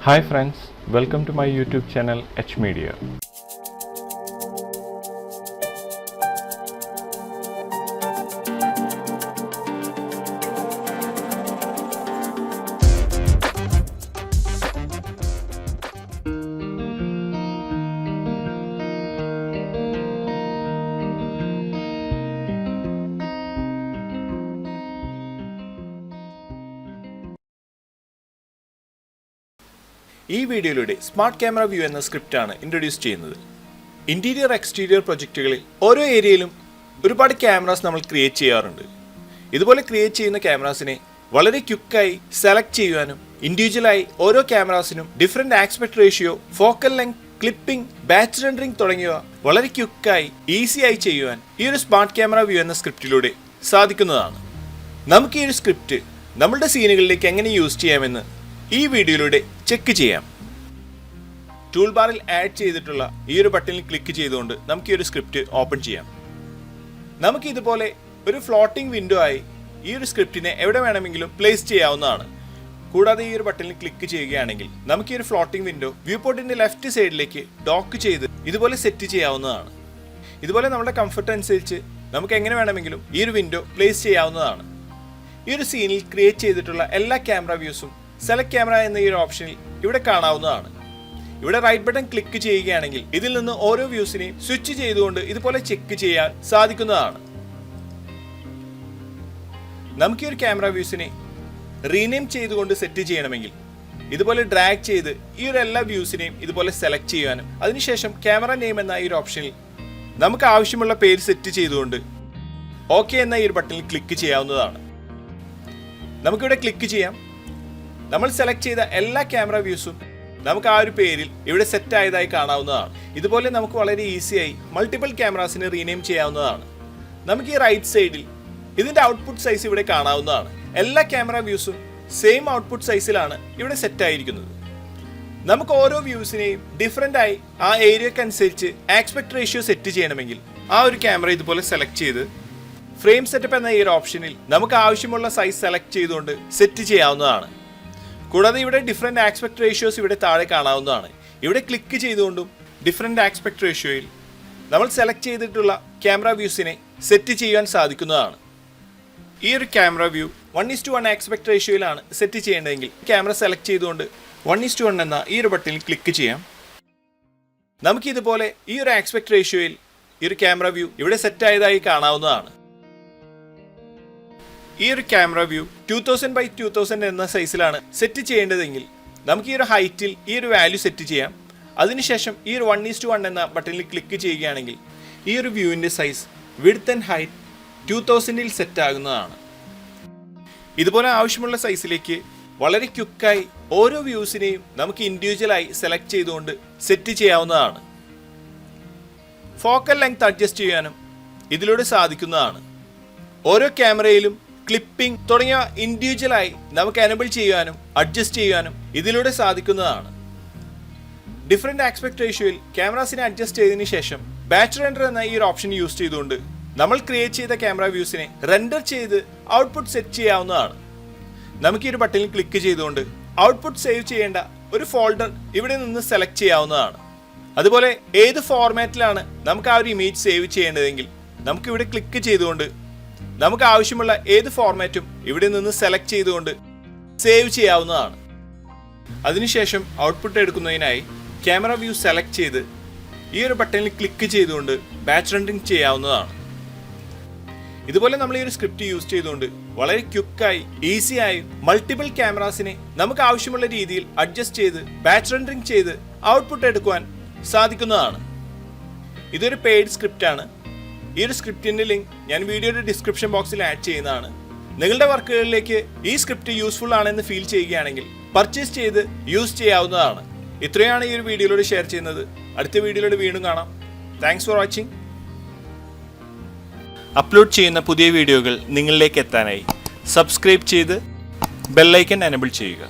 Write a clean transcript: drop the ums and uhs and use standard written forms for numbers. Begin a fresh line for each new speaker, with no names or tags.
Hi friends, welcome to my YouTube channel H Media.
ഈ വീഡിയോയിലൂടെ smart camera view എന്ന സ്ക്രിപ്റ്റാണ് introduce ചെയ്യുന്നത്. Interior exterior പ്രൊജക്റ്റുകളിൽ ഓരോ ഏരിയയിലും ഒരുപാട് ക്യാമറാസ് നമ്മൾ ക്രിയേറ്റ് ചെയ്യാറുണ്ട്. ഇതുപോലെ ക്രിയേറ്റ് ചെയ്യുന്ന ക്യാമറാസിനെ വളരെ ക്വിക്കായി സെലക്ട് ചെയ്യുവാനും ഇൻഡിവിജ്വലായി ഓരോ ക്യാമറാസിനും different aspect ratio, focal length, clipping, batch rendering തുടങ്ങിയവ വളരെ ക്വിക്കായി ഈസിയായി ചെയ്യുവാൻ ഈ ഒരു സ്മാർട്ട് ക്യാമറ വ്യൂ എന്ന സ്ക്രിപ്റ്റിലൂടെ സാധിക്കുന്നതാണ്. നമുക്ക് ഈ ഒരു സ്ക്രിപ്റ്റ് നമ്മളുടെ സീനുകളിലേക്ക് എങ്ങനെ യൂസ് ചെയ്യാമെന്ന് ഈ വീഡിയോയിലൂടെ ചെക്ക് ചെയ്യാം. ടൂൾ ബാറിൽ ആഡ് ചെയ്തിട്ടുള്ള ഈ ഒരു ബട്ടണിൽ ക്ലിക്ക് ചെയ്തുകൊണ്ട് നമുക്ക് ഈ ഒരു സ്ക്രിപ്റ്റ് ഓപ്പൺ ചെയ്യാം. നമുക്ക് ഇതുപോലെ ഒരു ഫ്ലോട്ടിംഗ് വിൻഡോ ആയി ഈ ഒരു സ്ക്രിപ്റ്റിനെ എവിടെ വേണമെങ്കിലും പ്ലേസ് ചെയ്യാവുന്നതാണ്. കൂടാതെ ഈ ഒരു ബട്ടണിൽ ക്ലിക്ക് ചെയ്യുകയാണെങ്കിൽ നമുക്ക് ഈ ഒരു ഫ്ലോട്ടിംഗ് വിൻഡോ വ്യൂ പോർട്ടിന്റെ ലെഫ്റ്റ് സൈഡിലേക്ക് ഡോക്ക് ചെയ്ത് ഇതുപോലെ സെറ്റ് ചെയ്യാവുന്നതാണ്. ഇതുപോലെ നമ്മുടെ കംഫർട്ട് അനുസരിച്ച് നമുക്ക് എങ്ങനെ വേണമെങ്കിലും ഈ ഒരു വിൻഡോ പ്ലേസ് ചെയ്യാവുന്നതാണ്. ഈ ഒരു സീനിൽ ക്രിയേറ്റ് ചെയ്തിട്ടുള്ള എല്ലാ ക്യാമറ വ്യൂസും സെലക്ട് ക്യാമറ എന്ന ഈ ഒരു ഓപ്ഷനിൽ ഇവിടെ കാണാവുന്നതാണ്. ഇവിടെ റൈറ്റ് ബട്ടൺ ക്ലിക്ക് ചെയ്യുകയാണെങ്കിൽ ഇതിൽ നിന്ന് ഓരോ വ്യൂസിനെയും സ്വിച്ച് ചെയ്തുകൊണ്ട് ഇതുപോലെ ചെക്ക് ചെയ്യാൻ സാധിക്കുന്നതാണ്. നമുക്ക് ഈ ഒരു ക്യാമറ വ്യൂസിനെ റീനെയിം ചെയ്തുകൊണ്ട് സെറ്റ് ചെയ്യണമെങ്കിൽ ഇതുപോലെ ഡ്രാഗ് ചെയ്ത് ഈ ഒരു എല്ലാ വ്യൂസിനെയും ഇതുപോലെ സെലക്ട് ചെയ്യാനും അതിനുശേഷം ക്യാമറ നെയിം എന്ന ഈ ഒരു ഓപ്ഷനിൽ നമുക്ക് ആവശ്യമുള്ള പേര് സെറ്റ് ചെയ്തുകൊണ്ട് ഓക്കെ എന്ന ഈ ഒരു ബട്ടണിൽ ക്ലിക്ക് ചെയ്യാവുന്നതാണ്. നമുക്കിവിടെ ക്ലിക്ക് ചെയ്യാം. നമ്മൾ സെലക്ട് ചെയ്ത എല്ലാ ക്യാമറ വ്യൂസും നമുക്ക് ആ ഒരു പേരിൽ ഇവിടെ സെറ്റ് ആയതായി കാണാവുന്നതാണ്. ഇതുപോലെ നമുക്ക് വളരെ ഈസിയായി മൾട്ടിപ്പിൾ ക്യാമറാസിന് റീനെയിം ചെയ്യാവുന്നതാണ്. നമുക്ക് ഈ റൈറ്റ് സൈഡിൽ ഇതിന്റെ ഔട്ട്പുട്ട് സൈസ് ഇവിടെ കാണാവുന്നതാണ്. എല്ലാ ക്യാമറ വ്യൂസും സെയിം ഔട്ട്പുട്ട് സൈസിലാണ് ഇവിടെ സെറ്റ് ആയിരിക്കുന്നത്. നമുക്ക് ഓരോ വ്യൂസിനെയും ഡിഫറെൻ്റ് ആയി ആ ഏരിയക്ക് അനുസരിച്ച് ആസ്പെക്ട് റേഷ്യോ സെറ്റ് ചെയ്യണമെങ്കിൽ ആ ഒരു ക്യാമറ ഇതുപോലെ സെലക്ട് ചെയ്ത് ഫ്രെയിം സെറ്റപ്പ് എന്ന ഈ ഒരു ഓപ്ഷനിൽ നമുക്ക് ആവശ്യമുള്ള സൈസ് സെലക്ട് ചെയ്തുകൊണ്ട് സെറ്റ് ചെയ്യാവുന്നതാണ്. കൂടാതെ ഇവിടെ ഡിഫറെൻറ്റ് ആസ്പെക്ട് റേഷ്യോസ് ഇവിടെ താഴെ കാണാവുന്നതാണ്. ഇവിടെ ക്ലിക്ക് ചെയ്തുകൊണ്ടും ഡിഫറെൻറ്റ് ആസ്പെക്ട് റേഷ്യോയിൽ നമ്മൾ സെലക്ട് ചെയ്തിട്ടുള്ള ക്യാമറ വ്യൂസിനെ സെറ്റ് ചെയ്യാൻ സാധിക്കുന്നതാണ്. ഈ ഒരു ക്യാമറ വ്യൂ 1:1 ആസ്പെക്ട് റേഷ്യോയിലാണ് സെറ്റ് ചെയ്യേണ്ടതെങ്കിൽ ക്യാമറ സെലക്ട് ചെയ്തുകൊണ്ട് 1:1 എന്ന ഈ ഒരു ബട്ടണിൽ ക്ലിക്ക് ചെയ്യാം. നമുക്ക് ഇതുപോലെ ഈ ഒരു ആസ്പെക്ട് റേഷ്യോയിൽ ഈ ഒരു ക്യാമറ വ്യൂ ഇവിടെ സെറ്റ് ആയതായി കാണാവുന്നതാണ്. ഈ ഒരു ക്യാമറ വ്യൂ 2000x2000 എന്ന സൈസിലാണ് സെറ്റ് ചെയ്യേണ്ടതെങ്കിൽ നമുക്ക് ഈ ഒരു ഹൈറ്റിൽ ഈ ഒരു വാല്യൂ സെറ്റ് ചെയ്യാം. അതിനുശേഷം ഈ ഒരു 1:1 എന്ന ബട്ടണിൽ ക്ലിക്ക് ചെയ്യുകയാണെങ്കിൽ ഈ ഒരു വ്യൂവിൻ്റെ സൈസ് വിഡ്ത്ത് ആൻഡ് ഹൈറ്റ് 2000-ൽ സെറ്റ് ആകുന്നതാണ്. ഇതുപോലെ ആവശ്യമുള്ള സൈസിലേക്ക് വളരെ ക്വിക്കായി ഓരോ വ്യൂസിനെയും നമുക്ക് ഇൻഡിവിജ്വലായി സെലക്ട് ചെയ്തുകൊണ്ട് സെറ്റ് ചെയ്യാവുന്നതാണ്. ഫോക്കൽ ലെങ്ത് അഡ്ജസ്റ്റ് ചെയ്യാനും ഇതിലൂടെ സാധിക്കുന്നതാണ്. ഓരോ ക്യാമറയിലും ക്ലിപ്പിംഗ് തുടങ്ങിയ ഇൻഡിവിജ്വലായി നമുക്ക് എനേബിൾ ചെയ്യാനും അഡ്ജസ്റ്റ് ചെയ്യാനും ഇതിലൂടെ സാധിക്കുന്നതാണ്. ഡിഫറെൻറ്റ് ആസ്പെക്ട് റേഷ്യോയിൽ ക്യാമറാസിനെ അഡ്ജസ്റ്റ് ചെയ്തതിനു ശേഷം ബാച്ച് റെൻഡർ എന്ന ഈ ഒരു ഓപ്ഷൻ യൂസ് ചെയ്തുകൊണ്ട് നമ്മൾ ക്രിയേറ്റ് ചെയ്ത ക്യാമറ വ്യൂസിനെ റെൻഡർ ചെയ്ത് ഔട്ട്പുട്ട് സെറ്റ് ചെയ്യാവുന്നതാണ്. നമുക്ക് ഈ ഒരു ബട്ടണിൽ ക്ലിക്ക് ചെയ്തുകൊണ്ട് ഔട്ട്പുട്ട് സേവ് ചെയ്യേണ്ട ഒരു ഫോൾഡർ ഇവിടെ നിന്ന് സെലക്ട് ചെയ്യാവുന്നതാണ്. അതുപോലെ ഏത് ഫോർമാറ്റിലാണ് നമുക്ക് ആ ഒരു ഇമേജ് സേവ് ചെയ്യേണ്ടതെങ്കിൽ നമുക്ക് ഇവിടെ ക്ലിക്ക് ചെയ്തുകൊണ്ട് നമുക്ക് ആവശ്യമുള്ള ഏത് ഫോർമാറ്റും ഇവിടെ നിന്ന് സെലക്ട് ചെയ്തുകൊണ്ട് സേവ് ചെയ്യാവുന്നതാണ്. അതിനുശേഷം ഔട്ട്പുട്ട് എടുക്കുന്നതിനായി ക്യാമറ വ്യൂ സെലക്ട് ചെയ്ത് ഈ ഒരു ബട്ടണിൽ ക്ലിക്ക് ചെയ്തുകൊണ്ട് ബാച്ച് റെൻഡറിംഗ് ചെയ്യാവുന്നതാണ്. ഇതുപോലെ നമ്മൾ ഈ ഒരു സ്ക്രിപ്റ്റ് യൂസ് ചെയ്തുകൊണ്ട് വളരെ ക്വിക്കായി ഈസിയായി മൾട്ടിപ്പിൾ ക്യാമറാസിനെ നമുക്ക് ആവശ്യമുള്ള രീതിയിൽ അഡ്ജസ്റ്റ് ചെയ്ത് ബാച്ച് റെൻഡറിംഗ് ചെയ്ത് ഔട്ട്പുട്ട് എടുക്കുവാൻ സാധിക്കുന്നതാണ്. ഇതൊരു പെയ്ഡ് സ്ക്രിപ്റ്റാണ്. ഈ ഒരു സ്ക്രിപ്റ്റിൻ്റെ ലിങ്ക് ഞാൻ വീഡിയോയുടെ ഡിസ്ക്രിപ്ഷൻ ബോക്സിൽ ആഡ് ചെയ്യുന്നതാണ്. നിങ്ങളുടെ വർക്കുകളിലേക്ക് ഈ സ്ക്രിപ്റ്റ് യൂസ്ഫുൾ ആണെന്ന് ഫീൽ ചെയ്യുകയാണെങ്കിൽ പർച്ചേസ് ചെയ്ത് യൂസ് ചെയ്യാവുന്നതാണ്. ഇത്രയാണ് ഈ ഒരു വീഡിയോയിലൂടെ ഷെയർ ചെയ്യുന്നത്. അടുത്ത വീഡിയോയിലൂടെ വീണ്ടും കാണാം. Thanks for watching. അപ്ലോഡ് ചെയ്യുന്ന പുതിയ വീഡിയോകൾ നിങ്ങളിലേക്ക് എത്താനായി സബ്സ്ക്രൈബ് ചെയ്ത് ബെല്ലൈക്കൺ എനേബിൾ ചെയ്യുക.